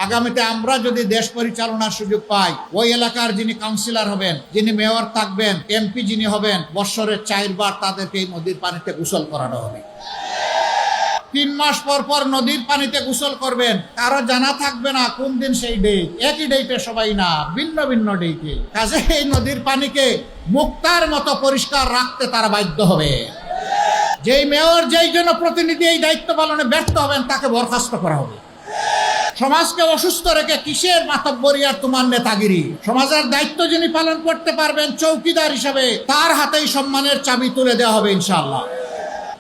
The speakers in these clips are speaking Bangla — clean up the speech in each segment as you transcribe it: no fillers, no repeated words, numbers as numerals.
আগামীতে আমরা যদি দেশ পরিচালনার সুযোগ পাই, ওই এলাকার যিনি কাউন্সিলর হবেন, যিনি মেয়র থাকবেন, এমপি যিনি হবেন, বৎসরে 4 বার তাদেরকে এই নদীর পানিতে গোসল করানো হবে। 3 মাস পর পর নদীর পানিতে গোসল করবেন। কারো জানা থাকবে না কোন দিন সেই ডেট, একই ডেটে সবাই না, ভিন্ন ভিন্ন ডেটে। কাজে এই নদীর পানিকে মুক্তার মতো পরিষ্কার রাখতে তারা বাধ্য হবে। যেই মেয়র, যেই জনপ্রতিনিধি এই দায়িত্ব পালনে ব্যর্থ হবেন, তাকে বরখাস্ত করা হবে। সমাজকে অসুস্থ রেখে কিসের মাতব্বরি আর তোমার নেতাগিরি? সমাজের দায়িত্ব যিনি পালন করতে পারবেন চৌকিদার হিসাবে, তার হাতেই সম্মানের চাবি তুলে দেওয়া হবে ইনশাআল্লাহ।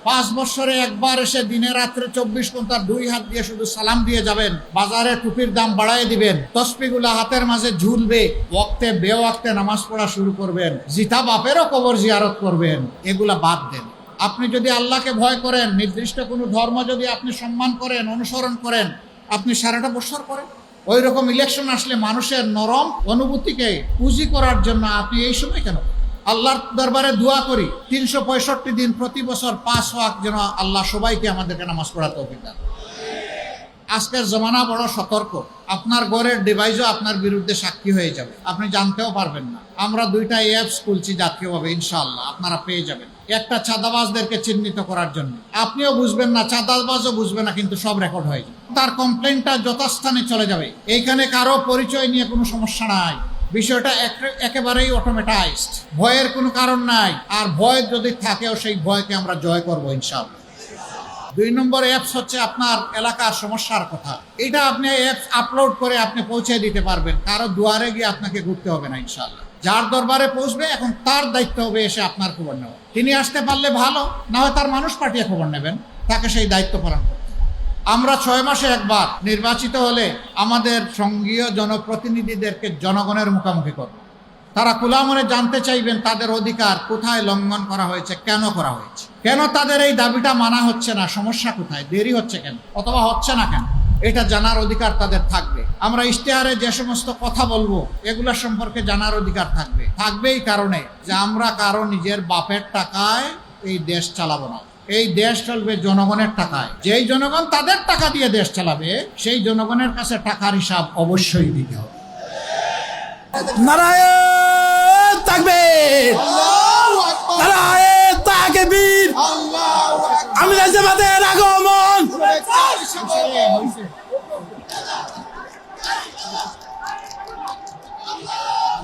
5 বছরে একবার এসে দিনে রাত্রে 24 ঘন্টা 2 হাত দিয়ে শুধু সালাম দিয়ে যাবেন। বাজারে টুপির দাম বাড়ায় দিবেন, তসবিগুলা হাতের মাঝে ঝুলবে, ওয়াক্তে বেওয়াক্তে নামাজ পড়া শুরু করবেন, জিতা বাপেরও কবর জিয়ারত করবেন। এগুলা বাদ দেন। আপনি যদি আল্লাহকে ভয় করেন, নির্দিষ্ট কোনো ধর্ম যদি আপনি সম্মান করেন, অনুসরণ করেন, আপনি সারাটা বছর করেন। ওই রকম ইলেকশন আসলে মানুষের নরম অনুভূতিকে পুঁজি করার জন্য আপনি এই সময় কেন? আল্লাহর দরবারে দোয়া করি 365 দিন প্রতি বছর 5 ওয়াক্ত যেন আল্লাহ সবাইকে আমাদেরকে নামাজ পড়ার তৌফিক দেন। আজকের জমানা বড় সতর্ক। আপনার ঘরের ডিভাইসও আপনার বিরুদ্ধে সাক্ষী হয়ে যাবে, আপনি জানতেও পারবেন না। আমরা 2টা অ্যাপস খুলছি জাতীয়ভাবে, ইনশাআল্লাহ আপনারা পেয়ে যাবেন। একটা চাঁদাবাজদেরকে চিহ্নিত করার জন্য, আপনিও বুঝবেন না, চাঁদাবাজও বুঝবে না, কিন্তু সব রেকর্ড হয়ে যাবে। তার কমপ্লেনটা যথাস্থানে চলে যাবে। এইখানে কারো পরিচয় নিয়ে কোনো সমস্যা নাই, বিষয়টা একেবারেই অটোমেটাইজড, ভয়ের কোনো কারণ নাই। আর ভয় যদি থাকেও সেই ভয়কে আমরা জয় করবো ইনশাআল্লাহ। 2 নম্বর অ্যাপস হচ্ছে আপনার এলাকার সমস্যার কথা। এটা আপনি অ্যাপস আপলোড করে আপনি পৌঁছে দিতে পারবেন, কারো দুয়ারে গিয়ে আপনাকে ঘুরতে হবে না ইনশাআল্লাহ। যার দরবারে পৌঁছবে এখন তার দায়িত্ব হবে এসে আপনার খবর নেওয়া। তিনি আসতে পারলে ভালো, না হয় তার মানুষ পাঠিয়ে খবর নেবেন, তাকে সেই দায়িত্ব পালন করতে। আমরা 6 মাসে একবার নির্বাচিত হলে আমাদের সঙ্গীয় জনপ্রতিনিধিদেরকে জনগণের মুখোমুখি করব। তারা খোলা মনে জানতে চাইবেন তাদের অধিকার কোথায় লঙ্ঘন করা হয়েছে, কেন করা হয়েছে, কেন তাদের এই দাবিটা মানা হচ্ছে না, সমস্যা কোথায়, দেরি হচ্ছে কেন, অথবা হচ্ছে না কেন, এটা জানার অধিকার তাদের থাকবে। আমরা ইশতেহারে যে সমস্ত কথা বলবো এগুলা সম্পর্কে জানার অধিকার থাকবে। এই কারণে যে আমরা কারো নিজের বাপের টাকায় এই দেশ চালাবো না। এই দেশ চলবে জনগণের টাকায়। যেই জনগণ তাদের টাকা দিয়ে দেশ চালাবে, সেই জনগণের কাছে টাকার হিসাব অবশ্যই দিতে হবে। নারায়ণ তাকবীর, নারায়ণ তাকবীর, আমি জামাতের আগমন।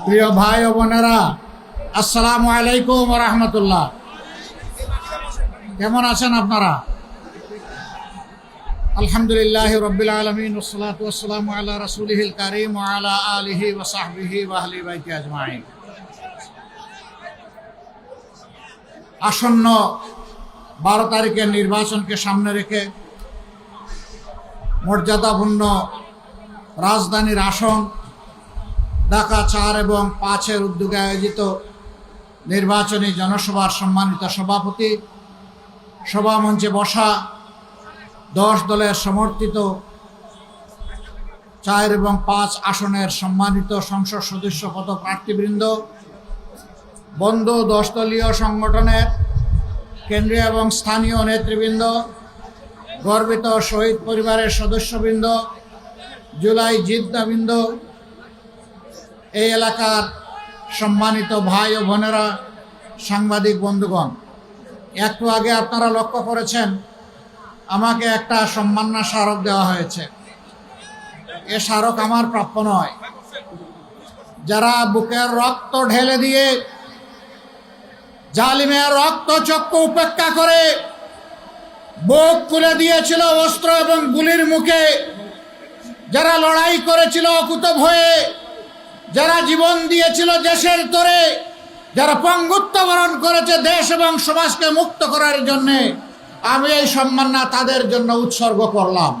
প্রিয় ভাই ও বোনেরা, আসসালামু আলাইকুম ওয়া রাহমাতুল্লাহ। কেমন আছেন আপনারা? আলহামদুলিল্লাহ রাব্বিল আলামিন, ওয়াসসালাতু ওয়াসসালামু আলা রাসূলিহিল কারীম ওয়া আলা আলিহি ওয়া সাহবিহি ওয়া আহলি বাইতি আজমাইন। আসন্ন 12 তারিখের নির্বাচনকে সামনে রেখে মর্যাদাপূর্ণ রাজধানীর আসন ঢাকা 4 এবং 5-এর উদ্যোগে আয়োজিত নির্বাচনী জনসভার সম্মানিত সভাপতি, সভামঞ্চে বসা 10 দলের সমর্থিত 4 এবং 5 আসনের সম্মানিত সংসদ সদস্য পদপ্রার্থীবৃন্দ, বন্ধু 10 দলীয় সংগঠনের কেন্দ্রীয় এবং স্থানীয় নেতৃবৃন্দ, গর্বিত শহীদ পরিবারের সদস্যবৃন্দ, জুলাই যোদ্ধাবৃন্দ, এই এলাকার সম্মানিত ভাই ও বোনেরা, সাংবাদিক বন্ধুগণ, একটু আগে আপনারা লক্ষ্য করেছেন আমাকে একটা সম্মাননা স্মারক দেওয়া হয়েছে। এ স্মারক আমার প্রাপ্য নয়। যারা বুকের রক্ত ঢেলে দিয়ে জালিমের রক্ত চক্ষু উপেক্ষা করে বুক খুলে দিয়েছিল অস্ত্র এবং গুলির মুখে, যারা লড়াই করেছিল অকুতভ হয়ে, যারা জীবন দিয়েছিল দেশের তরে, যারা পঙ্গুত্ব বরণ করেছে দেশ এবং সমাজকে মুক্ত করার জন্য, আমি এই সম্মাননা তাদের জন্য উৎসর্গ করলাম।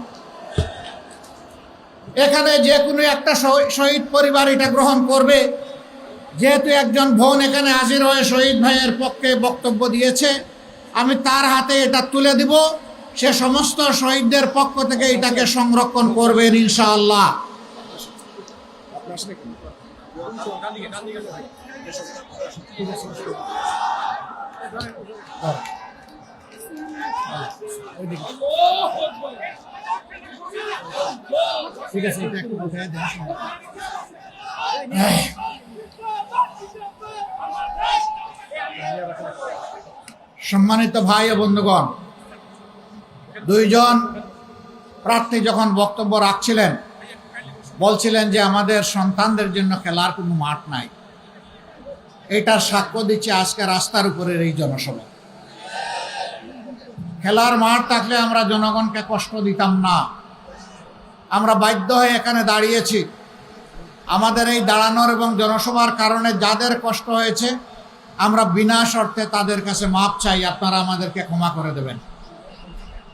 এখানে যে কোনো একটা শহীদ পরিবার এটা গ্রহণ করবে। যেহেতু একজন বোন এখানে হাজির হয়ে শহীদ ভাইয়ের পক্ষে বক্তব্য দিয়েছে, আমি তার হাতে এটা তুলে দিব। সে সমস্ত শহীদদের পক্ষ থেকে এটাকে সংরক্ষণ করবেন ইনশাআল্লাহ। ঠিক আছে, এটা একটু উঠায় দেন। সম্মানিত ভাই ও বন্ধুগণ, দুইজন প্রার্থী যখন বক্তব্য রাখছিলেন বলছিলেন যে আমাদের সন্তানদের জন্য খেলার কোনো মাঠ নাই। এটার সাক্ষ্য দিচ্ছে আজকে রাস্তার উপরের এই জনসভা। খেলার মাঠ থাকলে আমরা জনগণকে কষ্ট দিতাম না। আমরা বাধ্য হয়ে এখানে দাঁড়িয়েছি। আমাদের এই দাঁড়ানোর এবং জনসভার কারণে যাদের কষ্ট হয়েছে আমরা বিনা শর্তে তাদের কাছে মাপ চাই, আপনারা আমাদেরকে ক্ষমা করে দেবেন।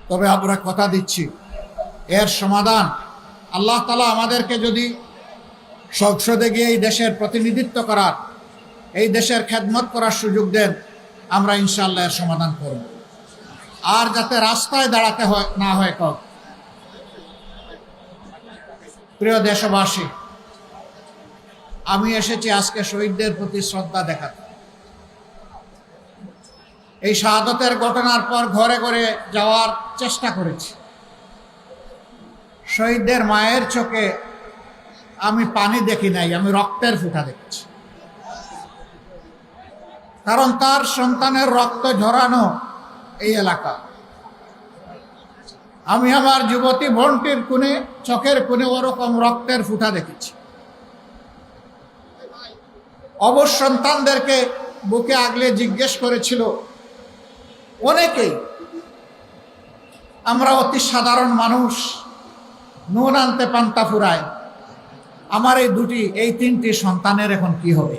তবে আমরা কথা দিচ্ছি এর সমাধান আল্লাহ তাআলা আমাদেরকে যদি সংসদে গিয়ে এই দেশের প্রতিনিধিত্ব করার, এই দেশের খেদমত করার সুযোগ দেন, আমরা ইনশাআল্লাহ এর সমাধান করব। আর যাতে রাস্তায় দাঁড়াতে হয় না হয় কাউ। প্রিয় দেশবাসী, আমি এসেছি আজকে শহীদদের প্রতি শ্রদ্ধা দেখাতে। এই শাহাদতের ঘটনার পর ঘরে ঘরে যাওয়ার চেষ্টা করেছি। শহীদদের মায়ের চোখে আমি পানি দেখি নাই, আমি রক্তের ফোঁটা দেখেছি। কারণ তার সন্তানের রক্ত ঝরানো এই এলাকা। আমি আমার যুবতী বোনটির কোণে, চোখের কোণে ওরকম রক্তের ফোঁটা দেখেছি। অবশ সন্তানদেরকে বুকে আগলে জিজ্ঞেস করেছিল অনেকেই, আমরা অতি সাধারণ মানুষ, নুন আনতে পান্তা ফুরায়, আমার এই তিনটি সন্তানের এখন কি হবে?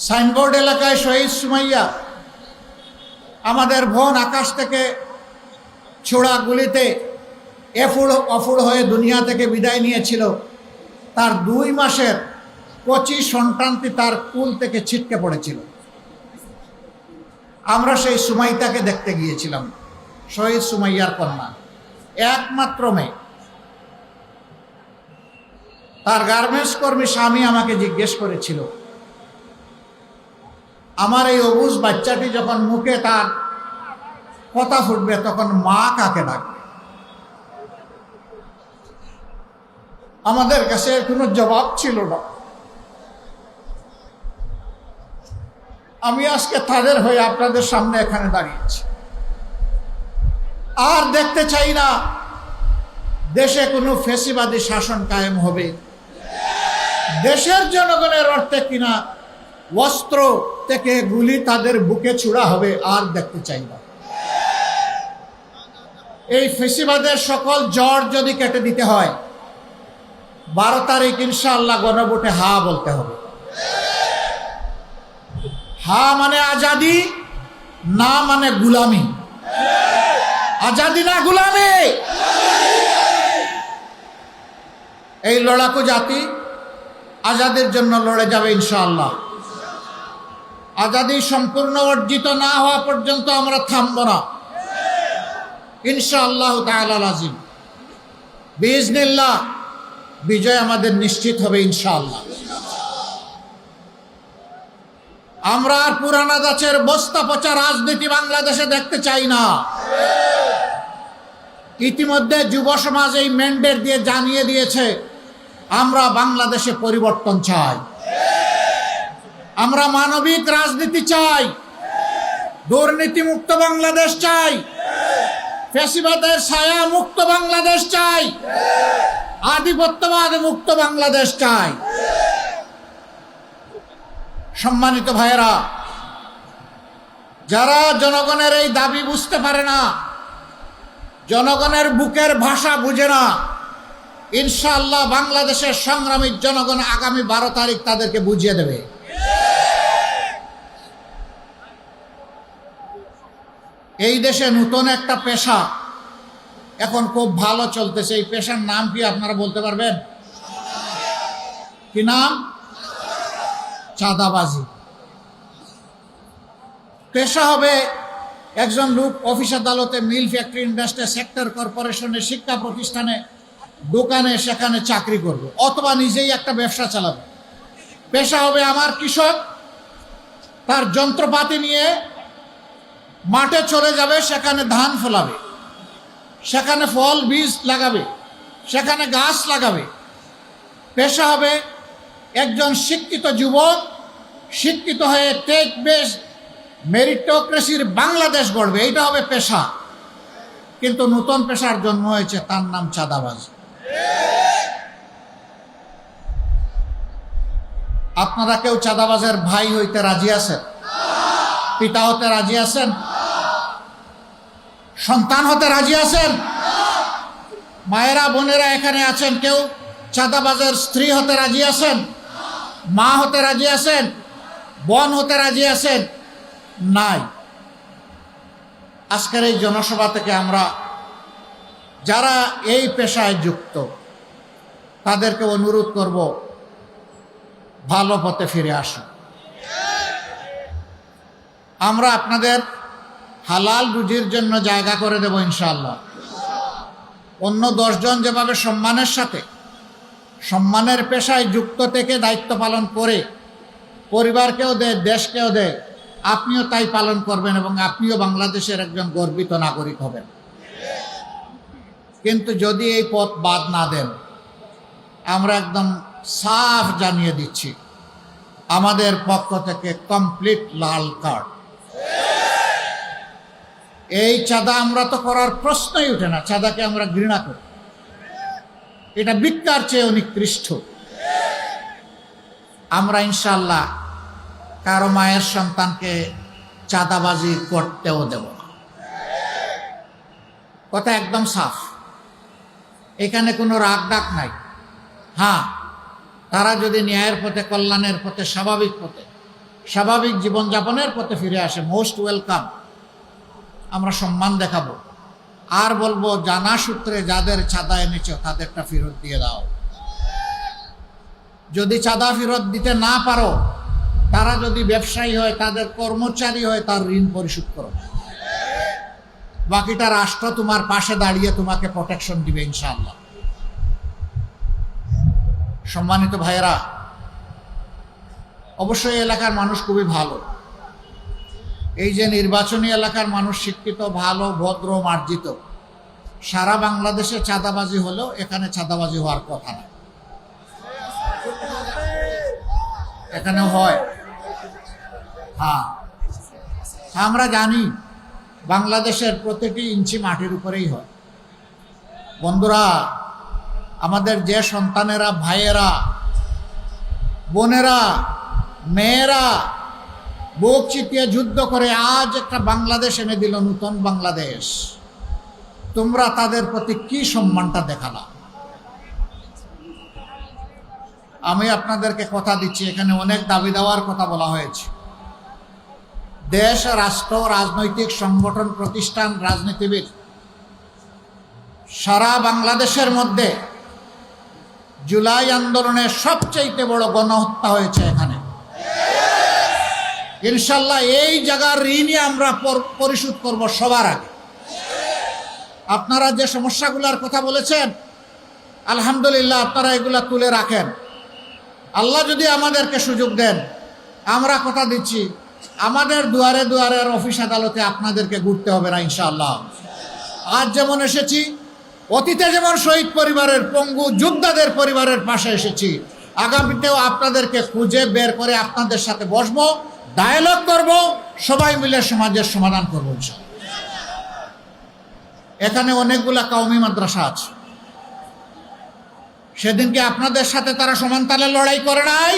সাইনবোর্ড এলাকায় শহীদ সুমাইয়া, আমাদের বোন আকাশ থেকে ছোড়া গুলিতে অফুড় হয়ে দুনিয়া থেকে বিদায় নিয়েছিল। তার 2 মাসের কচি সন্তানটি তার কুল থেকে ছিটকে পড়েছিল। আমরা সেই সুমাইয়াকে দেখতে গিয়েছিলাম, শহীদ সুমাইয়ার কন্যা, একমাত্র মেয়ে। তার গার্মেন্টস কর্মী স্বামী আমাকে জিজ্ঞেস করেছিল, আমার এই অবুজ বাচ্চাটি যখন মুখে তার কথা ফুটবে তখন মা কাকে ডাকবে? আমাদের কাছে কোনো জবাব ছিল না। আমি আজকে তাদের হয়ে আপনাদের সামনে এখানে দাঁড়িয়েছি। আর দেখতে চাই না দেশে কোনো ফ্যাসিবাদী শাসন কায়েম হবে। দেশের জনগণের অর্থে কিনা অস্ত্র থেকে গুলি তাদের বুকে ছুড়া হবে, আর দেখতে চাই না। এই ফ্যাসিবাদের সকল জড় যদি কেটে দিতে হয় 12 তারিখ ইনশাআল্লাহ গণভোটে হা বলতে হবে। হা মানে আজাদি, না মানে গুলামি। আজাদি না গুলামি। এই লড়াকু জাতি আজাদির জন্য লড়ে যাবে ইনশাআল্লাহ। আজাদি সম্পূর্ণ অর্জিত না হওয়া পর্যন্ত আমরা থামব না ইনশাআল্লাহ তাআলা লাজিম। বিইজনিল্লাহ বিজয় আমাদের নিশ্চিত হবে ইনশাআল্লাহ। আমরা আর পুরানা দাচের বস্তা পচা রাজনীতি বাংলাদেশে দেখতে চাই না। ইতিমধ্যে যুব সমাজ এই ম্যান্ডেট দিয়ে জানিয়ে দিয়েছে, আমরা বাংলাদেশে পরিবর্তন চাই। আমরা মানবিক রাজনীতি চাই, দুর্নীতি মুক্ত বাংলাদেশ চাই, ফ্যাসিবাদের ছায়া মুক্ত বাংলাদেশ চাই, আধিপত্যবাদ মুক্ত বাংলাদেশ চাই। সম্মানিত ভাইয়েরা, যারা জনগণের এই দাবি বুঝতে পারে না, জনগণের বুকের ভাষা বুঝে না, ইনশাআল্লাহ বাংলাদেশের সংগ্রামী জনগণ আগামী 12 তারিখ তাদেরকে বুঝিয়ে দেবে। এই দেশে নতুন একটা পেশা এখন খুব ভালো চলতেছে। এই পেশার নাম কি আপনারা বলতে পারবেন? কি নাম? চাঁদাবাজি। পেশা হবে একজন লোক অফিস আদালতে, মিল, ফ্যাক্টরি, ইন্ডাস্ট্রি, সেক্টর কর্পোরেশনে, শিক্ষা প্রতিষ্ঠানে, দোকানে, সেখানে চাকরি করবে, অথবা নিজেই একটা ব্যবসা চালাবে। পেশা হবে আমার কৃষক, তার যন্ত্রপাতি নিয়ে মাঠে চলে যাবে, সেখানে ধান ফলাবে। সেখানে ফল বীজ লাগাবে, সেখানে গাছ লাগাবে। পেশা হবে একজন শিক্ষিত যুবক, শিক্ষিত হয়ে টেক বেস মেরিটোক্রেসির বাংলাদেশ গড়বে, এইটা হবে পেশা। কিন্তু নতুন পেশার জন্ম হয়েছে, তার নাম চাঁদাবাজ। আপনারা কেউ চাঁদাবাজের ভাই হইতে রাজি আছেন? পিতা হতে রাজি আছেন? সন্তান হতে রাজি আছেন? মায়েরা বোনেরা এখানে আছেন, কেউ চাঁদাবাজের স্ত্রী হতে রাজি আছেন? মা হতে রাজি আছেন? বোন হতে রাজি আছেন? নাই। আজকের এই জনসভা থেকে আমরা যারা এই পেশায় যুক্ত তাদেরকে অনুরোধ করব, ভালো পথে ফিরে আসুন। আমরা আপনাদের হালাল রুজির জন্য জায়গা করে দেব ইনশাআল্লাহ। অন্য 10 জন যেভাবে সম্মানের সাথে সম্মানের পেশায় যুক্ত থেকে দায়িত্ব পালন করে পরিবারকেও দেয়, দেশকেও দেয়, আপনিও তাই পালন করবেন এবং আপনিও বাংলাদেশের একজন গর্বিত নাগরিক হবেন। কিন্তু যদি এই পথ বাদ না দেন, আমরা একদম সাফ জানিয়ে দিচ্ছি, আমাদের পক্ষ থেকে কমপ্লিট লাল কার্ড। এই চাঁদা আমরা তো করার প্রশ্নই উঠে না। চাঁদাকে আমরা ঘৃণা করি, এটা ভিক্ষার চেয়ে নিকৃষ্ট। আমরা ইনশাআল্লাহ কারো মায়ের সন্তানকে চাঁদাবাজি করতেও দেব না। কথা একদম সাফ, এখানে কোনো রাগ ডাক নাই। হ্যাঁ, তারা যদি ন্যায়ের পথে, কল্যাণের পথে, স্বাভাবিক পথে, স্বাভাবিক জীবনযাপনের পথে ফিরে আসে, মোস্ট ওয়েলকাম। আমরা সম্মান দেখাবো আর বলবো, জানা সূত্রে যাদের চাঁদা এনেছ তাদেরটা ফেরত দিয়ে দাও। যদি চাঁদা ফেরত দিতে না পারো, তারা যদি ব্যবসায়ী হয়, তাদের কর্মচারী হয়, তার ঋণ পরিশোধ করো। বাকিটা রাষ্ট্র তোমার পাশে দাঁড়িয়ে তোমাকে প্রোটেকশন দিবে ইনশাআল্লাহ। সম্মানিত ভাইয়েরা, অবশ্যই এলাকার মানুষ খুবই ভালো। এই যে নির্বাচনী এলাকার মানুষ শিক্ষিত, ভালো, ভদ্র, মার্জিত। সারা বাংলাদেশে চাঁদাবাজি হলেও এখানে চাঁদাবাজি হওয়ার কথা না। এখানে হয়। হ্যাঁ, আমরা জানি বাংলাদেশের প্রতিটি ইঞ্চি মাটির উপরেই হয়। বন্ধুরা, আমাদের যে সন্তানেরা, ভাইয়েরা, বোনেরা, মেয়েরা বুক চিতিয়ে যুদ্ধ করে আজ একটা বাংলাদেশ এনে দিল, নতুন বাংলাদেশ, তোমরা তাদের প্রতি কি সম্মানটা দেখালা? আমি আপনাদেরকে কথা দিচ্ছি, এখানে অনেক দাবি দেওয়ার কথা বলা হয়েছে। দেশ, রাষ্ট্র, রাজনৈতিক সংগঠন, প্রতিষ্ঠান, রাজনীতিবিদ সারা বাংলাদেশের মধ্যে জুলাই আন্দোলনে সবচেয়ে বড় গণহত্যা হয়েছে এখানে। ইনশাল্লাহ এই জায়গার ঋণই আমরা পরিশোধ করব সবার আগে। আপনারা যে সমস্যাগুলোর কথা বলেছেন, আলহামদুলিল্লাহ আপনারা এগুলা তুলে রাখেন। আল্লাহ যদি আমাদেরকে সুযোগ দেন, আমরা কথা দিচ্ছি, আমাদের দুয়ারে দুয়ারে আর অফিস আদালতে আপনাদেরকে ঘুরতে হবে না ইনশাআল্লাহ। আজ যেমন এসেছি, অতীতে যেমন শহীদ পরিবারের, পঙ্গু যোদ্ধাদের পরিবারের পাশে এসেছি, আগামীতেও আপনাদেরকে খুঁজে বের করে আপনাদের সাথে বসবো, ডায়ালগ করব, সবাই মিলে সমাজের সমাধান করবো ইনশাআল্লাহ। এখানে অনেকগুলা কওমি মাদ্রাসা আছে। সেদিনকে আপনাদের সাথে তারা সমান তালে লড়াই করে নাই?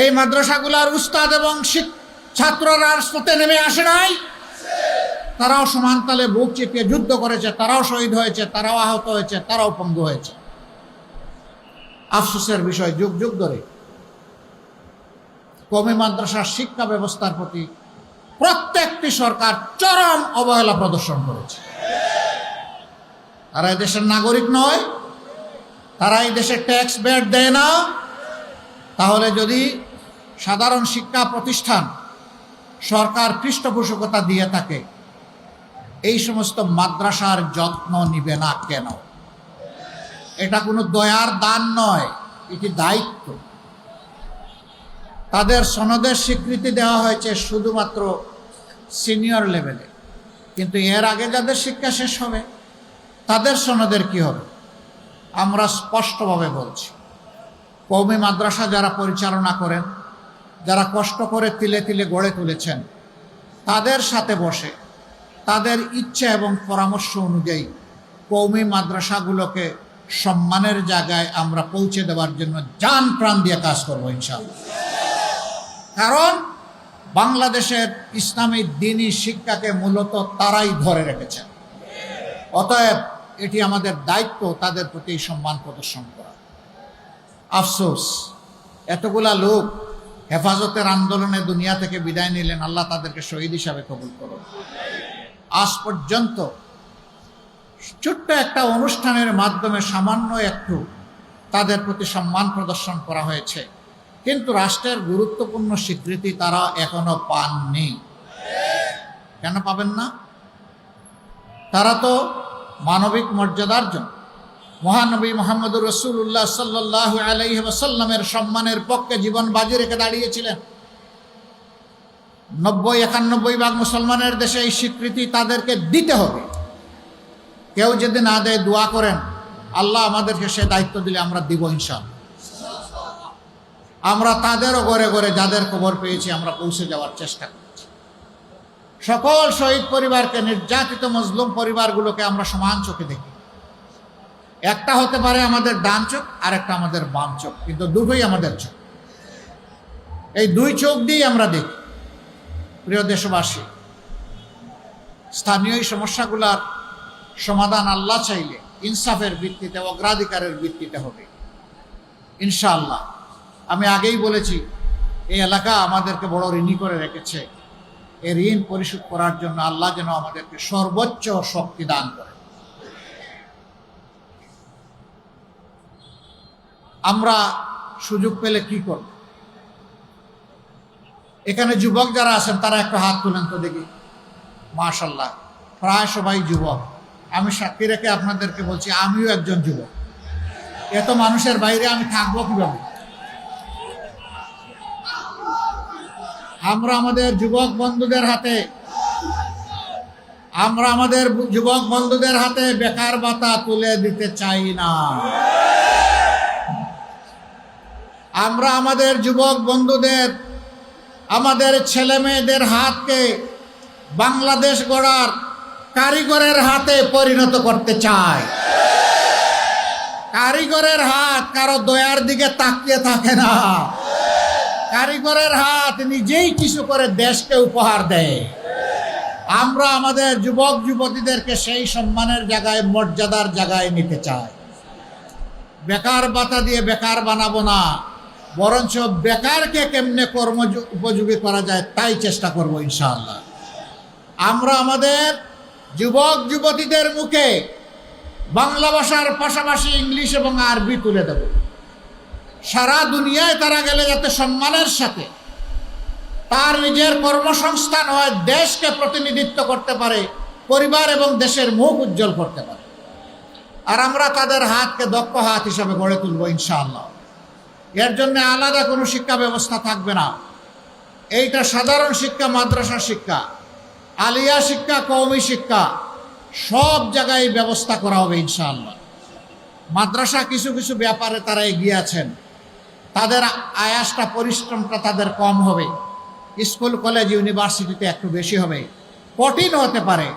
এই মাদ্রাসাগুলার উস্তাদ এবং ছাত্ররা রাজপথে নেমে আসে নাই? তারাও সমান তালে বুক চিপিয়ে যুদ্ধ করেছে, তারাও শহীদ হয়েছে, তারাও আহত হয়েছে, তারাও পঙ্গু হয়েছে। আফসোসের বিষয়, যুগ যুগ ধরে কওমি মাদ্রাসার শিক্ষা ব্যবস্থার প্রতি প্রত্যেকটি সরকার চরম অবহেলা প্রদর্শন করেছে। তারা এই দেশের নাগরিক নয়, তারা এই দেশে ট্যাক্স ব্যাট দেয় না। তাহলে যদি সাধারণ শিক্ষা প্রতিষ্ঠান সরকার পৃষ্ঠপোষকতা দিয়ে থাকে, এই সমস্ত মাদ্রাসার যত্ন নিবে না কেন? এটা কোনো দয়ার দান নয়, এটি দায়িত্ব। তাদের সনদের স্বীকৃতি দেওয়া হয়েছে শুধুমাত্র সিনিয়র লেভেলে, কিন্তু এর আগে যাদের শিক্ষা শেষ হবে তাদের সনদের কি হবে? আমরা স্পষ্টভাবে বলছি, কওমি মাদ্রাসা যারা পরিচালনা করেন, যারা কষ্ট করে তিলে তিলে গড়ে তুলেছেন, তাদের সাথে বসে তাদের ইচ্ছা এবং পরামর্শ অনুযায়ী কওমি মাদ্রাসাগুলোকে সম্মানের জায়গায় আমরা পৌঁছে দেওয়ার জন্য জান প্রাণ দিয়ে কাজ করবো ইনশাআল্লাহ। কারণ বাংলাদেশের ইসলামী দ্বীনি শিক্ষাকে মূলত তারাই ধরে রেখেছেন। অতএব এটি আমাদের দায়িত্ব তাদের প্রতি সম্মান প্রদর্শন করা। আফসোস, এতগুলা লোক হেফাজতের আন্দোলনে দুনিয়া থেকে বিদায় নিলেন, আল্লাহ তাদেরকে শহীদ হিসাবে কবুল করুন। আজ পর্যন্ত ছোট্ট একটা অনুষ্ঠানের মাধ্যমে সামান্য একটু তাদের প্রতি সম্মান প্রদর্শন করা হয়েছে, কিন্তু রাষ্ট্রের গুরুত্বপূর্ণ স্বীকৃতি তারা এখনো পাননি। কেন পাবেন না? তারা তো মানবিক মর্যাদার জন্য মহানবী মুহাম্মদুর রাসূলুল্লাহ সাল্লাল্লাহু আলাইহি ওয়াসাল্লামের সম্মানের পক্ষে জীবন বাজি রেখে দাঁড়িয়েছিলেন। ৯০-৯১ ভাগ মুসলমানের দেশে এই স্বীকৃতি তাদেরকে দিতে হবে। কেউ যদি না দেয়, দোয়া করেন আল্লাহ আমাদেরকে সে দায়িত্ব দিলে আমরা দিব ইনশাআল্লাহ। আমরা তাদেরও ঘরে ঘরে যাদের খবর পেয়েছি আমরা পৌঁছে যাওয়ার চেষ্টা করছি। সকল শহীদ পরিবারকে, নির্যাতিত মজলুম পরিবারগুলোকে আমরা সমান চোখে দেখি। একটা হতে পারে আমাদের ডান চোখ, আর একটা আমাদের বাম চোখ, কিন্তু দুটোই আমাদের চোখ। এই দুই চোখ দিয়েই আমরা দেখি। প্রিয় দেশবাসী, স্থানীয় সমস্যাগুলোর সমাধান আল্লাহ চাইলে ইনসাফের ভিত্তিতে, অগ্রাধিকারের ভিত্তিতে হবে ইনশাআল্লাহ। আমি আগেই বলেছি, এই এলাকা আমাদেরকে বড় ঋণী করে রেখেছে। এই ঋণ পরিশোধ করার জন্য আল্লাহ যেন আমাদেরকে সর্বোচ্চ শক্তি দান করে। আমরা সুযোগ পেলে কি করব? এখানে যুবক যারা আছেন তারা একটা হাত তুলেন তো দেখি। মাশাআল্লাহ, প্রায় সবাই যুবক। আমি সাক্ষী রেখে আপনাদেরকে বলছি, আমিও একজন যুবক। এত মানুষের বাইরে আমি থাকবো কিভাবে? আমরা আমাদের যুবক বন্ধুদের হাতে বেকার ভাতা তুলে দিতে চাই না। আমরা আমাদের যুবক বন্ধুদের, আমাদের ছেলে মেয়েদের হাতকে বাংলাদেশ গড়ার কারিগরের হাতে পরিণত করতে চাই। কারিগরের হাত কারো দয়ার দিকে তাকিয়ে থাকে না। কারিগরের হাত নিজেই কিছু করে দেশকে উপহার দেয়। আমরা আমাদের যুবক যুবতীদেরকে সেই সম্মানের জায়গায়, মর্যাদার জায়গায় নিতে চাই। বেকার ভাতা দিয়ে বেকার বানাবো না, বরঞ্চ বেকারকে কেমনে কর্ম উপযোগী করা যায় তাই চেষ্টা করব ইনশাআল্লাহ। আমরা আমাদের যুবক যুবতীদের মুখে বাংলা ভাষার পাশাপাশি ইংলিশ এবং আরবি তুলে দেব। সারা দুনিয়ায় তারা গেলে যাতে সম্মানের সাথে তার নিজের কর্মসংস্থান হয়, দেশকে প্রতিনিধিত্ব করতে পারে, পরিবার এবং দেশের মুখ উজ্জ্বল করতে পারে। আর আমরা তাদের হাতকে দক্ষ হাত হিসাবে গড়ে তুলব ইনশাআল্লাহ। এর জন্য আলাদা কোনো শিক্ষা ব্যবস্থা থাকবে না। এইটা সাধারণ শিক্ষা, মাদ্রাসা শিক্ষা, আলিয়া শিক্ষা, কওমি শিক্ষা, সব জায়গায় ব্যবস্থা করা হবে ইনশাআল্লাহ। মাদ্রাসা কিছু কিছু ব্যাপারে তারা এগিয়ে আছেন, তাদের আয়াসটা, পরিশ্রমটা তাদের কম হবে। স্কুল কলেজ ইউনিভার্সিটিতে একটু বেশি হবে, কঠিন হতে পারে,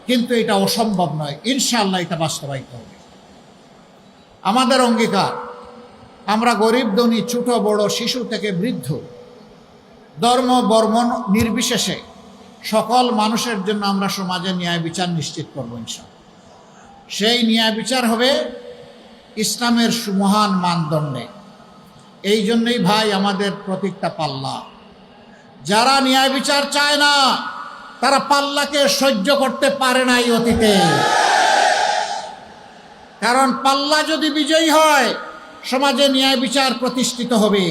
কিন্তু এটা অসম্ভব নয়। ইনশাআল্লাহ এটা বাস্তবায়িত হবে। আমাদের অঙ্গীকার, আমরা গরিব ধনী, ছোট বড়, শিশু থেকে বৃদ্ধ, ধর্ম বর্ণ নির্বিশেষে সকল মানুষের জন্য আমরা সমাজে ন্যায় বিচার নিশ্চিত করব ইনশাআল্লাহ। সেই ন্যায় বিচার হবে ইসলামের সুমহান মানদণ্ডে। এই জন্যই ভাই আমাদের প্রতীকটা পাল্লা। যারা ন্যায় বিচার চায় না তারা পাল্লাকে সহ্য করতে পারে নাই অতীতে। কারণ পাল্লা যদি বিজয়ী হয়, সমাজে ন্যায় বিচার প্রতিষ্ঠিত হবে।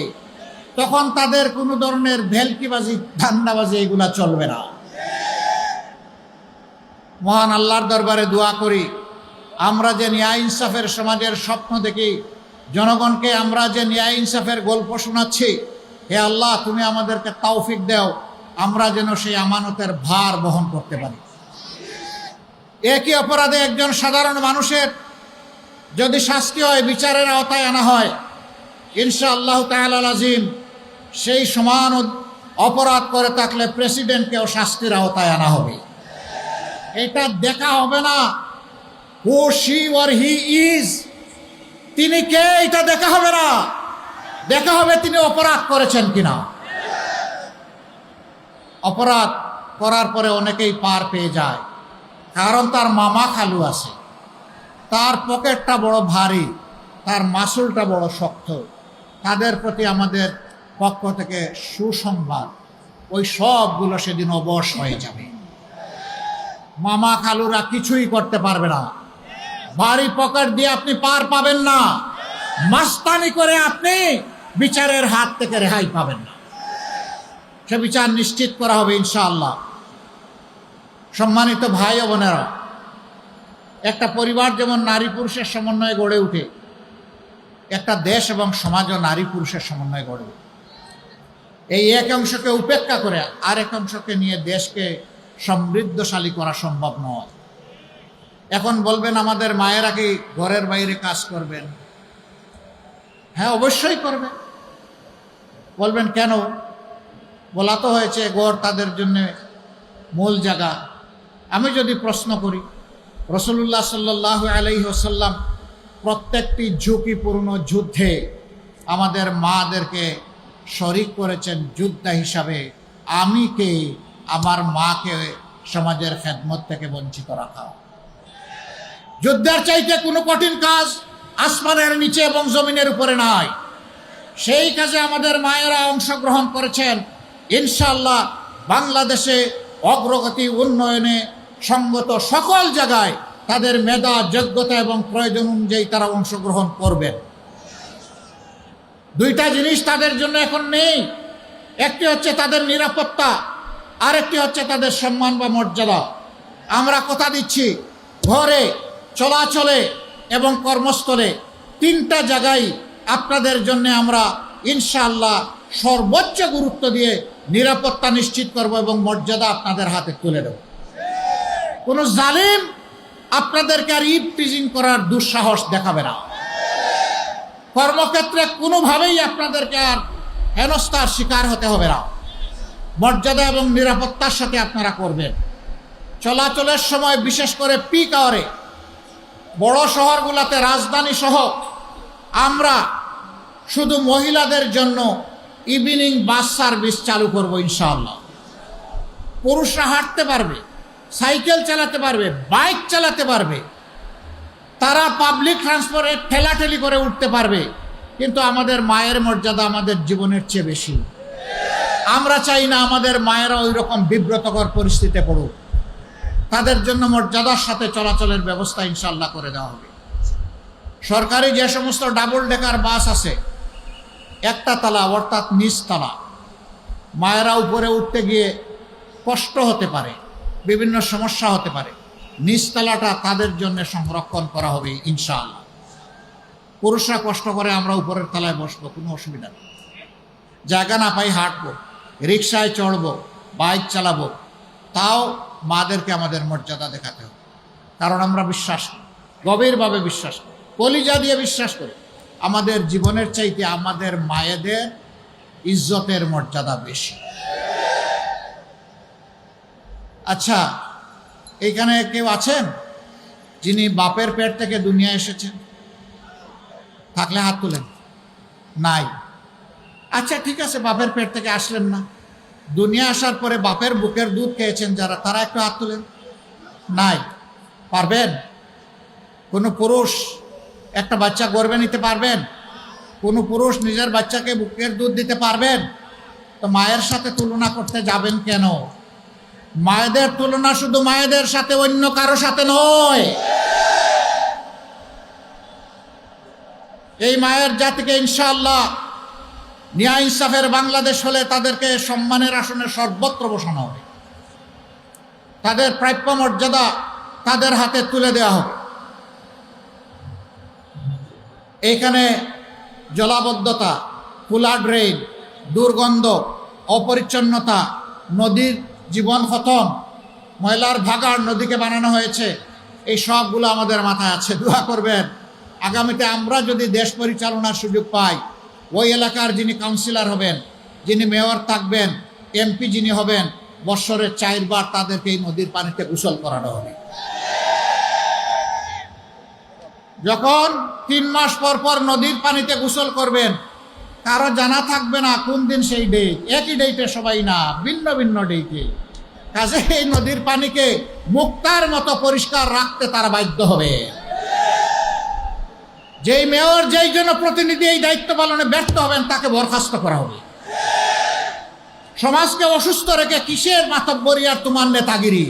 তখন তাদের কোনো ধরনের ভেলকিবাজি, ধান্দাবাজি এগুলা চলবে না। মহান আল্লাহর দরবারে দোয়া করি, আমরা যে ন্যায় ইনসাফের সমাজের স্বপ্ন দেখি, জনগণকে আমরা যে ন্যায় ইনসাফের গল্প শোনাচ্ছি, হে আল্লাহ তুমি আমাদেরকে তৌফিক দাও, আমরা যেন সেই আমানতের ভার বহন করতে পারি। একই অপরাধে একজন সাধারণ মানুষের যদি শাস্তি হয়, বিচারের আওতায় আনা হয়, ইনশাআল্লাহ তাআলা আজিম সেই সমান অপরাধ করে থাকলে প্রেসিডেন্টকেও শাস্তির আওতায় আনা হবে। এটা দেখা হবে না হু শি অর হি ইজ, তিনি কে এটা দেখা হবে না, দেখা হবে তিনি অপরাধ করেছেন কিনা। অপরাধ করার পরে অনেকেই পার পেয়ে যায়, কারণ তার মামা খালু আছে, তার পকেটটা বড় ভারী, তার মাসুলটা বড় শক্ত। তাদের প্রতি আমাদের পক্ষ থেকে সুসংবাদ, ওই সবগুলো সেদিন অবশ হয়ে যাবে। মামা খালুরা কিছুই করতে পারবে না, ভারী পকেট দিয়ে আপনি পার পাবেন না, মাস্তানি করে আপনি বিচারের হাত থেকে রেহাই পাবেন না। সে বিচার নিশ্চিত করা হবে ইনশাআল্লাহ। সম্মানিত ভাই ও বোনেরা, একটা পরিবার যেমন নারী পুরুষের সমন্বয়ে গড়ে ওঠে, একটা দেশ এবং সমাজও নারী পুরুষের সমন্বয়ে গড়ে ওঠে। এই এক অংশকে উপেক্ষা করে আরেক অংশকে নিয়ে দেশকে সমৃদ্ধশালী করা সম্ভব নয়। এখন বলবেন আমাদের মায়েরা কি ঘরের বাইরে কাজ করবেন? হ্যাঁ, অবশ্যই করবে। বলবেন কেন? বলা তো হয়েছে ঘর তাদের জন্য মূল জায়গা। আমি যদি প্রশ্ন করি, রাসূলুল্লাহ সাল্লাল্লাহু আলাইহি ওয়াসাল্লাম প্রত্যেকটি ঝুঁকিপূর্ণ যুদ্ধে আমাদের মাদেরকে শরিক করেছেন যোদ্ধা হিসাবে। আমি কে আমার মাকে সমাজের খেদমত থেকে বঞ্চিত রাখা? যুদ্ধের চাইতে কোনো কঠিন কাজ আসমানের নিচে এবং জমিনের উপরে নাই। সেই কাজে আমাদের মায়েরা অংশগ্রহণ করেছেন। ইনশাআল্লাহ বাংলাদেশে অগ্রগতি উন্নয়নে সঙ্গত সকল জায়গায় তাদের মেধা, যোগ্যতা এবং প্রয়োজন অনুযায়ী তারা অংশগ্রহণ করবেন। দুইটা জিনিস তাদের জন্য এখন নেই, একটি হচ্ছে তাদের নিরাপত্তা, আরেকটি হচ্ছে তাদের সম্মান বা মর্যাদা। আমরা কথা দিচ্ছি, ঘরে, চলাচলে এবং কর্মস্থলে তিনটা জায়গায় আপনাদের জন্য আমরা ইনশাআল্লাহ সর্বোচ্চ গুরুত্ব দিয়ে নিরাপত্তা নিশ্চিত করব এবং মর্যাদা আপনাদের হাতে তুলে দেব। কোনো জালিম আপনাদেরকে আর ইভটিজিং করার দুঃসাহস দেখাবে না। কর্মক্ষেত্রে কোনোভাবেই আপনাদেরকে আর হেনস্থার শিকার হতে হবে না। মর্যাদা এবং নিরাপত্তার সাথে আপনারা করবেন। চলাচলের সময় বিশেষ করে পিক আওয়ারে বড় শহরগুলোতে, রাজধানী সহ আমরা শুধু মহিলাদের জন্য ইভিনিং বাস সার্ভিস চালু করব ইনশাআল্লাহ। পুরুষরা হাঁটতে পারবে, সাইকেল চালাতে পারবে, বাইক চালাতে পারবে, তারা পাবলিক ট্রান্সপোর্টে ঠেলাঠেলি করে উঠতে পারবে, কিন্তু আমাদের মায়ের মর্যাদা আমাদের জীবনের চেয়ে বেশি। আমরা চাই না আমাদের মায়েরা ওই রকম বিব্রতকর পরিস্থিতিতে পড়ুক। তাদের জন্য মর্যাদার সাথে চলাচলের ব্যবস্থা ইনশাআল্লাহ করে দেওয়া হবে। সরকারি যে সমস্ত ডাবল ডেকার বাস আছে, একটা তলা অর্থাৎ নিচতলা, মায়েরা উপরে উঠতে গিয়ে কষ্ট হতে পারে, বিভিন্ন সমস্যা হতে পারে, নিচতলাটা তাদের জন্য সংরক্ষণ করা হবে ইনশাআল্লাহ। পুরুষরা কষ্ট করে, আমরা উপরের তলায় বসবো, কোনো অসুবিধা নেই। জায়গা না পাই হাঁটবো, রিক্সায় চড়বো, বাইক চালাবো, তাও মাদেরকে আমাদের মর্যাদা দেখাতে হবে। কারণ আমরা বিশ্বাস করি, গভীরভাবে বিশ্বাস করি, কলিজা দিয়ে বিশ্বাস করি, আমাদের জীবনের চাইতে আমাদের মায়েদের ইজ্জতের মর্যাদা বেশি। আচ্ছা, এইখানে কেউ আছেন যিনি বাপের পেট থেকে দুনিয়া এসেছেন? থাকলে হাত তুলেন। নাই? আচ্ছা ঠিক আছে, বাপের পেট থেকে আসলেন না, দুনিয়া আসার পরে বাপের বুকের দুধ খেয়েছেন যারা, তারা একটু হাত তুলেন। নাই? পারবেন? কোনো পুরুষ একটা বাচ্চা গর্ভে নিতে পারবেন? কোনো পুরুষ নিজের বাচ্চাকে বুকের দুধ দিতে পারবেন? তো মায়ের সাথে তুলনা করতে যাবেন কেন? মায়েদের তুলনা শুধু মায়েদের সাথে, অন্য কারো সাথে নয়। এই মায়ের জাতিকে ইনশাআল্লাহ ন্যায় ইনসাফের বাংলাদেশ হলে তাদেরকে সম্মানের আসনে সর্বত্র বসানো হবে, তাদের প্রাপ্য মর্যাদা তাদের হাতে তুলে দেওয়া হবে। এইখানে জলাবদ্ধতা, খোলা ড্রেন, দুর্গন্ধ, অপরিচ্ছন্নতা, নদীর জীবন খতম, ময়লার ভাগাড় নদীকে বানানো হয়েছে, এই সবগুলো আমাদের মাথায় আছে। দোয়া করবেন আগামীতে আমরা যদি দেশ পরিচালনার সুযোগ পাই, ওই এলাকার যিনি কাউন্সিলর হবেন, যিনি মেয়র থাকবেন, এমপি যিনি হবেন, বৎসরে 4 বার তাদেরকে এই নদীর পানিতে গোসল করানো হবে। যখন 3 মাস পর পর নদীর পানিতে গোসল করবেন, কারো জানা থাকবে না কোন দিন সেই ডেট, একই ডেটে সবাই না, ভিন্ন ভিন্ন ডেটে। কাজে এই নদীর পানিকে মুক্তার মতো পরিষ্কার রাখতে তারা বাধ্য হবে। যেই মেয়র, যেই জনপ্রতিনিধি এই দায়িত্ব পালনে ব্যর্থ হবেন, তাকে বরখাস্ত করা হবে। সমাজকে অসুস্থ রেখে কিসের মাতব্বরি আর তোমার নেতাগিরি?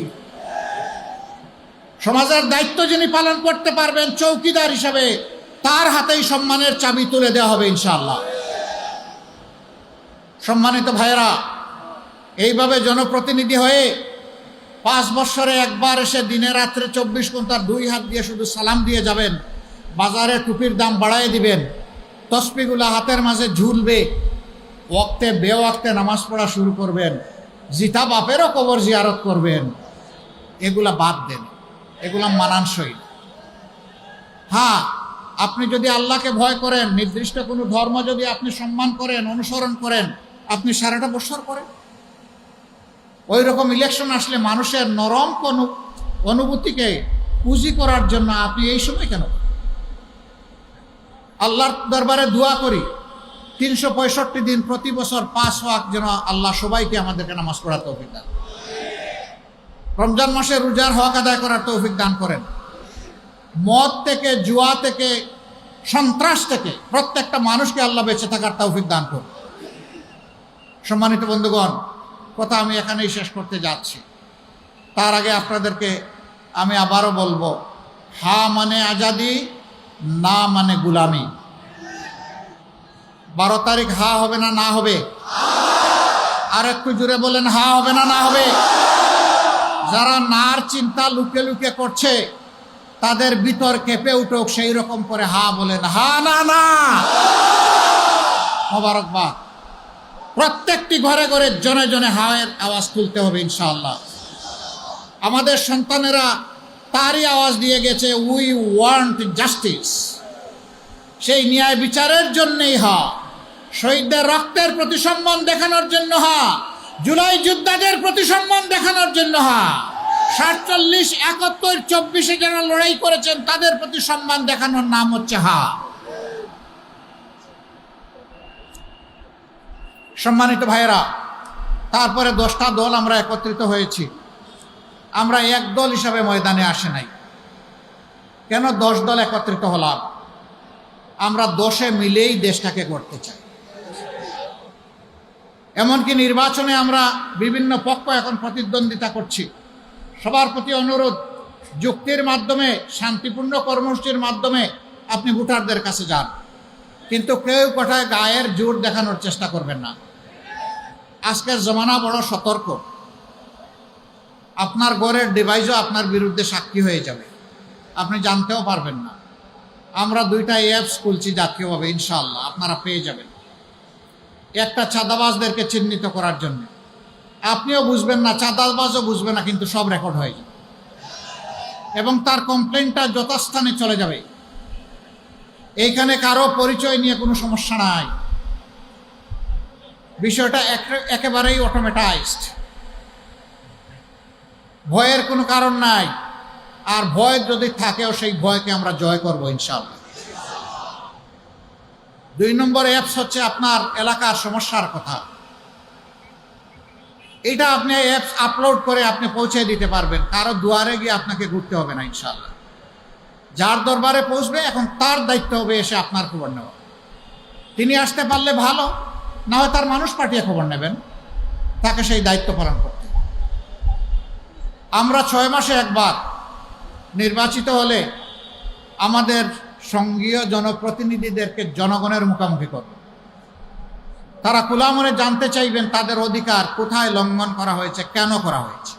সমাজের দায়িত্ব যিনি পালন করতে পারবেন চৌকিদার হিসাবে, তার হাতেই সম্মানের চাবি তুলে দেওয়া হবে ইনশাআল্লাহ। সম্মানিত ভাইয়েরা, এইভাবে জনপ্রতিনিধি হয়ে 5 বছরে একবার এসে দিনে রাত্রে 24 ঘন্টা 2 হাত দিয়ে শুধু সালাম দিয়ে যাবেন, বাজারে টুপির দাম বাড়ায় দিবেন, তসবিগুলা হাতের মাঝে ঝুলবে, ওয়াক্তে বেওয়াক্তে নামাজ পড়া শুরু করবেন, জিতা বাপেরও কবর জিয়ারত করবেন, এগুলা বাদ দেন, এগুলা মানানসই। হ্যাঁ, আপনি যদি আল্লাহকে ভয় করেন, নির্দিষ্ট কোনো ধর্ম যদি আপনি সম্মান করেন, অনুসরণ করেন, আপনি সারাটা বছর করেন। ওই রকম ইলেকশন আসলে মানুষের নরম কোনো অনুভূতিকে পুঁজি করার জন্য আপনি এই সময় কেন? আল্লাহর দরবারে দোয়া করি 365 দিন প্রতি বছর 5 ওয়াক্ত যেন আল্লাহ সবাইকে আমাদেরকে নামাজ পড়ার তৌফিক দান। রমজান মাসে রোজার হক আদায় করার তৌফিক দান করেন। মদ থেকে, জুয়া থেকে, সন্ত্রাস থেকে প্রত্যেকটা মানুষকে আল্লাহ বেঁচে থাকার তৌফিক দান করুন। সম্মানিত বন্ধুগণ, কথা আমি এখানেই শেষ করতে যাচ্ছি। তার আগে আপনাদেরকে আমি আবারও বলবো, হা মানে আজাদি, না মানে গুলামি। 12 তারিখ হা হবে না না হবে? আর একটু জুড়ে বলেন, হা হবে না না হবে? যারা নার চিন্তা লুকে লুকে করছে, তাদের ভিতর কেঁপে উঠুক, সেই রকম করে হা বলেন, হা না না। মোবারকবাদ। প্রত্যেকটি ঘরে ঘরে জনে জনে হায়ের আওয়াজ তুলতে হবে ইনশাআল্লাহ। আমাদের সন্তানেরা তারই আওয়াজ দিয়ে গেছে, উই ওয়ান্ট জাস্টিস। সেই ন্যায় বিচারের জন্যই হা, শহীদদের রক্তের প্রতি সম্মান দেখানোর জন্য হা, জুলাই যোদ্ধাদের প্রতি সম্মান দেখানোর জন্য হা, 47, 71, 24-এ যারা লড়াই করেছেন তাদের প্রতি সম্মান দেখানোর নাম হচ্ছে হা। সম্মানিত ভাইয়েরা, তারপরে 10টা দল আমরা একত্রিত হয়েছি। আমরা এক দল হিসাবে ময়দানে আসে নাই। কেন 10 দল একত্রিত হলাম? আমরা 10-এ মিলেই দেশটাকে গড়তে চাই। এমনকি নির্বাচনে আমরা বিভিন্ন পক্ষ এখন প্রতিদ্বন্দ্বিতা করছি। সবার প্রতি অনুরোধ, যুক্তির মাধ্যমে, শান্তিপূর্ণ কর্মসূচির মাধ্যমে আপনি ভোটারদের কাছে যান, কিন্তু কেউ কোথায় গায়ের জোর দেখানোর চেষ্টা করবেন না। আজকের জমানা বড় সতর্ক। আপনার ঘরের ডিভাইসও আপনার বিরুদ্ধে সাক্ষী হয়ে যাবে, আপনি জানতেও পারবেন না। আমরা 2টা অ্যাপস খুলছি জাতীয়ভাবে, ইনশাআল্লাহ আপনারা পেয়ে যাবেন। একটা চাঁদাবাজদেরকে চিহ্নিত করার জন্য, আপনিও বুঝবেন না, চাঁদাবাজও বুঝবে না, কিন্তু সব রেকর্ড হয়ে যাবে এবং তার কমপ্লেনটা যথাস্থানে চলে যাবে। এইখানে কারো পরিচয় নিয়ে কোনো সমস্যা নাই, বিষয়টা একেবারেই অটোমেটাইজড, ভয়ের কোনো কারণ নাই। আর ভয় যদি থাকেও, সেই ভয়কে আমরা জয় করব ইনশাআল্লাহ। 2 নম্বর অ্যাপস হচ্ছে আপনার এলাকার সমস্যার কথা। এটা আপনি অ্যাপস আপলোড করে আপনি পৌঁছে দিতে পারবেন, কারো দুয়ারে গিয়ে আপনাকে ঘুরতে হবে না ইনশাআল্লাহ। যার দরবারে পৌঁছবে এখন তার দায়িত্ব হবে এসে আপনার খবর নেওয়া। তিনি আসতে পারলে ভালো, না হয় তার মানুষ পাঠিয়ে খবর নেবেন, তাকে সেই দায়িত্ব পালন করতে। আমরা 6 মাসে একবার নির্বাচিত হলে আমাদের সঙ্গীয় জনপ্রতিনিধিদেরকে জনগণের মুখোমুখি করব। তারা খোলা মনে জানতে চাইবেন তাদের অধিকার কোথায় লঙ্ঘন করা হয়েছে, কেন করা হয়েছে,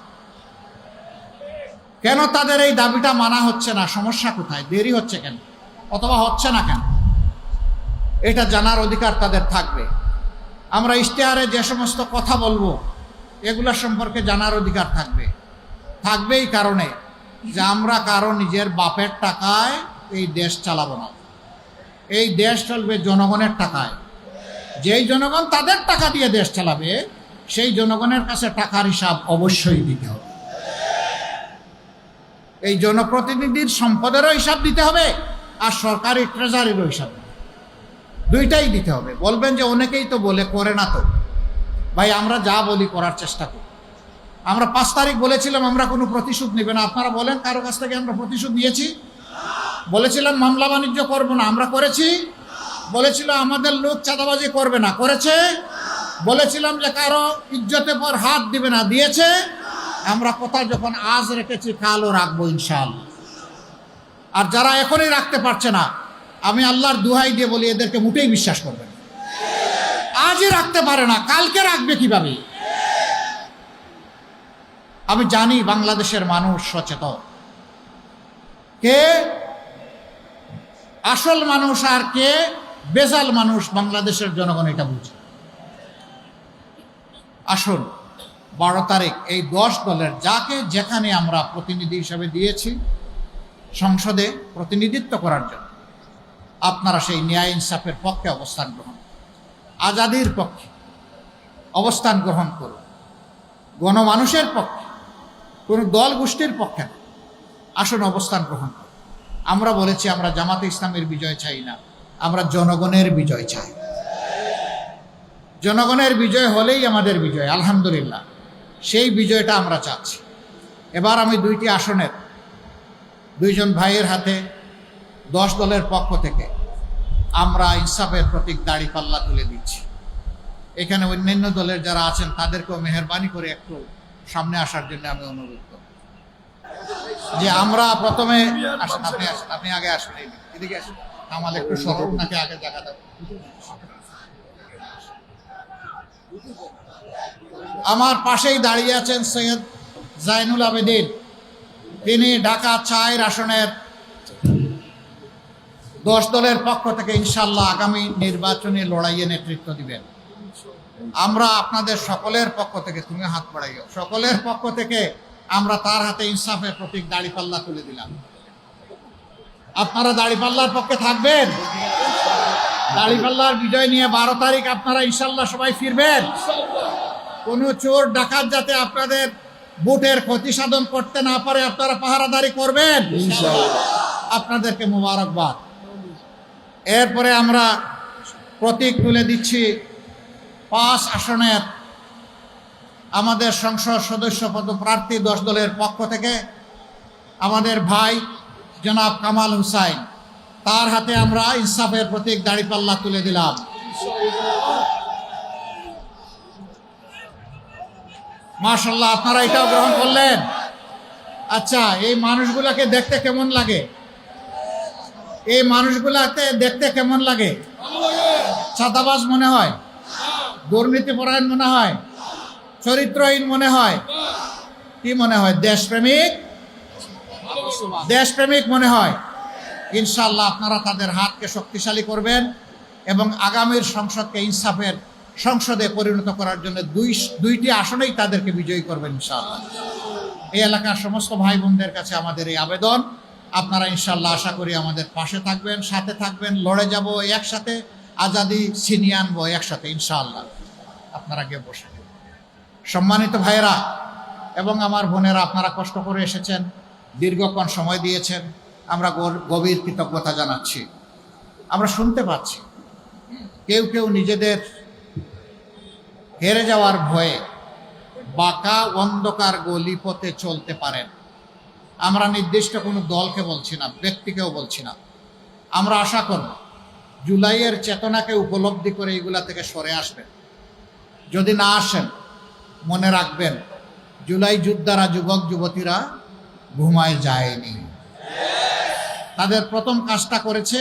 কেন তাদের এই দাবিটা মানা হচ্ছে না, সমস্যা কোথায়, দেরি হচ্ছে কেন, অথবা হচ্ছে না কেন, এটা জানার অধিকার তাদের থাকবে। আমরা ইশতেহারে যে সমস্ত কথা বলবো, এগুলোর সম্পর্কে জানার অধিকার থাকবে। এই কারণে যে আমরা কারো নিজের বাপের টাকায় এই দেশ চালাবো না। এই দেশ চলবে জনগণের টাকায়। যেই জনগণ তাদের টাকা দিয়ে দেশ চালাবে, সেই জনগণের কাছে টাকার হিসাব অবশ্যই দিতে হবে। এই জনপ্রতিনিধির সম্পদেরও হিসাব দিতে হবে, আর সরকারি ট্রেজারিরও হিসাব দুইটাই দিতে হবে। বলবেন যে অনেকেই তো বলে, করে না তো। ভাই, আমরা যা বলি করার চেষ্টা করি। আমরা 5 তারিখ বলেছিলাম আমরা কোনো প্রতিশোধ নেবে না। আপনারা বলেন কারো কাছ থেকে আমরা প্রতিশোধ নিয়েছি? বলেছিলাম মামলা বাণিজ্য করবো না, আমরা করেছি? বলেছিল আমাদের লোক চাঁদাবাজি করবে না, করেছে? বলেছিলাম যে কারো ইজ্জতের পর হাত দিবে না, দিয়েছে? আমরা কথা যখন আজ রেখেছি, কালও রাখবো ইনশাআল্লাহ। আর যারা এখনই রাখতে পারছে না, আমি আল্লাহর দুহাই দিয়ে বলি, এদেরকে মোটেই বিশ্বাস করবে না। আজই রাখতে পারে না, কালকে রাখবে কিভাবে? আমি জানি বাংলাদেশের মানুষ সচেতন। কে আসল মানুষ আর কে বেজাল মানুষ, বাংলাদেশের জনগণ এটা বুঝে। আসুন 12 তারিখ এই 10 দলের যাকে যেখানে আমরা প্রতিনিধি হিসেবে দিয়েছি সংসদে প্রতিনিধিত্ব করার জন্য, আপনারা সেই ন্যায় ইনসাফের পক্ষে অবস্থান গ্রহণ, আজাদির পক্ষে অবস্থান গ্রহণ করুন। গণমানুষের পক্ষে, কোনো দল গোষ্ঠীর পক্ষে না। আসুন অবস্থান গ্রহণ করুন। আমরা বলেছি আমরা জামাতে ইসলামের বিজয় চাই না, আমরা জনগণের বিজয় চাই। জনগণের বিজয় হলেই আমাদের বিজয়, আলহামদুলিল্লাহ। সেই বিজয়টা আমরা চাচ্ছি। এবার আমি 2টি আসনের 2জন ভাইয়ের হাতে 10 দলের পক্ষ থেকে আমরা ইনসাফের প্রতীক দাঁড়িপাল্লা তুলে দিচ্ছি। এখানে অন্যান্য দলের যারা আছেন তাদেরকেও মেহরবানি করে একটু সামনে আসার জন্য আমি অনুরোধ করব। যে আমরা প্রথমে আসেন, আপনি আগে আসেন, এদিকে আসেন। আমাদের একটু সরব নাকি আগে জায়গা দেব। আমার পাশেই দাঁড়িয়ে আছেন সৈয়দ জাইনুল আবেদিন। তিনি ঢাকা 4 আসনের 10 দলের পক্ষ থেকে ইনশাআল্লাহ আগামী নির্বাচনী লড়াইয়ে নেতৃত্ব দিবেন। আমরা আপনাদের সকলের পক্ষ থেকে, তুমি হাত বাড়াইও, সকলের পক্ষ থেকে আমরা তার হাতে ইনসাফের প্রতীক দাঁড়িপাল্লা তুলে দিলাম। আপনারা দাঁড়িপাল্লার পক্ষে থাকবেন? দাঁড়িপাল্লার বিজয় নিয়ে 12 তারিখ আপনারা ইনশাআল্লাহ সবাই ফিরবেন। কোনো চোর ডাকাত যাতে আপনাদের ভোটের ক্ষতি সাধন করতে না পারে, আপনারা পাহারাদারি করবেন আপনাদেরকে মোবারকবাদ। এরপরে আমরা প্রতীক তুলে দিচ্ছি 5 আসনের আমাদের সংসদ সদস্য পদপ্রার্থী 10 দলের পক্ষ থেকে আমাদের ভাই জনাব কামাল হুসাইন, তার হাতে আমরা ইনসাফের প্রতীক দাঁড়িপাল্লা তুলে দিলাম। মাশাআল্লাহ, আপনারা এটাও গ্রহণ করলেন। আচ্ছা, এই মানুষগুলাকে দেখতে কেমন লাগে? এই মানুষগুলাকে দেখতে কেমন লাগে? চাঁদাবাজ মনে হয়? দুর্নীতিপরায়ণ মনে হয়? চরিত্রহীন মনে হয়? কি মনে হয়? দেশপ্রেমিক? দেশপ্রেমিক মনে হয়। ইনশাআল্লাহ আপনারা তাদের হাতকে শক্তিশালী করবেন এবং আগামীর সংসদকে ইনসাফের সংসদে পরিণত করার জন্য 2টি আসনেই তাদেরকে বিজয়ী করবেন ইনশাআল্লাহ। এই এলাকার সমস্ত ভাই বোনদের কাছে আমাদের এই আবেদন, আপনারা ইনশাআল্লাহ আশা করি আমাদের পাশে থাকবেন, সাথে থাকবেন, লড়ে যাব একসাথে, আজাদি ছিনিয়ে আনবো একসাথে ইনশাআল্লাহ। আপনারা গিয়ে বসে। সম্মানিত ভাইয়েরা এবং আমার বোনেরা, আপনারা কষ্ট করে এসেছেন, দীর্ঘক্ষণ সময় দিয়েছেন, আমরা গভীর কৃতজ্ঞতা জানাচ্ছি। আমরা শুনতে পাচ্ছি কেউ কেউ নিজেদের হেরে যাওয়ার ভয়ে বাঁকা অন্ধকার গলিপথে চলতে পারেন। আমরা নির্দিষ্ট কোনো দলকে বলছি না, ব্যক্তিকেও বলছি না। আমরা আশা করব জুলাইয়ের চেতনাকে উপলব্ধি করে এগুলা থেকে সরে আসবেন। যদি না আসেন, মনে রাখবেন জুলাই যোদ্ধারা, যুবক যুবতীরা ঘুমায় যায়নি। তাদের প্রথম কাজটা করেছে,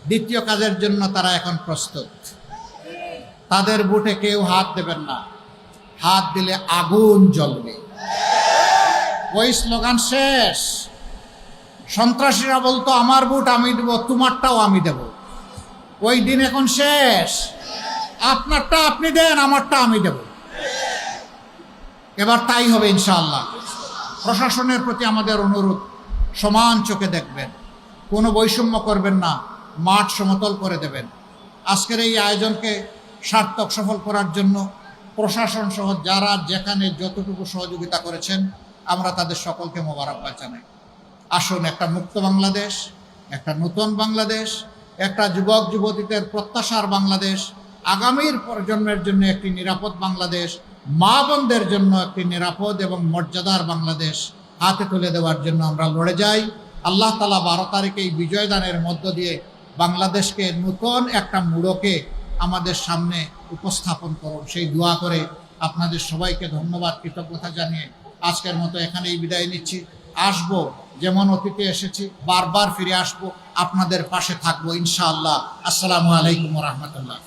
দ্বিতীয় কাজের জন্য তারা এখন প্রস্তুত। তাদের বুটে কেউ হাত দেবেন না, হাত দিলে আগুন জ্বলবে। ওই স্লোগান শেষ। সন্ত্রাসীরা বলতো আমার বুট আমি দেব, তোমারটাও আমি দেব। ওই দিন এখন শেষ। আপনারটা আপনি দেন, আমারটা আমি দেব। এবার তাই হবে ইনশাআল্লাহ। প্রশাসনের প্রতি আমাদের অনুরোধ, সমান চোখে দেখবেন, কোনো বৈষম্য করবেন না, মাঠ সমতল করে দেবেন। আজকের এই আয়োজনকে সার্থক সফল করার জন্য প্রশাসন সহ যারা যেখানে যতটুকু সহযোগিতা করেছেন আমরা তাদের সকলকে মোবারকবাদ জানাই। আসুন, একটা মুক্ত বাংলাদেশ, একটা নতুন বাংলাদেশ, একটা যুবক যুবতীদের প্রত্যাশার বাংলাদেশ, আগামীর প্রজন্মের জন্য একটি নিরাপদ বাংলাদেশ, মা বোনদের জন্য একটি নিরাপদ এবং মর্যাদার বাংলাদেশ হাতে তুলে দেওয়ার জন্য আমরা লড়ে যাই। আল্লাহ তাআলা 12 তারিখে এই বিজয় দানের মধ্য দিয়ে বাংলাদেশকে নতুন একটা মোড়কে আমাদের সামনে উপস্থাপন করুন, সেই দোয়া করে আপনাদের সবাইকে ধন্যবাদ, কৃতজ্ঞতা জানিয়ে আজকের মতো এখানেই বিদায় নিচ্ছি। আসবো, যেমন অতীতে এসেছি বারবার ফিরে আসবো, আপনাদের পাশে থাকবো ইনশাআল্লাহ। আসসালামু আলাইকুম ওয়া রাহমাতুল্লাহ।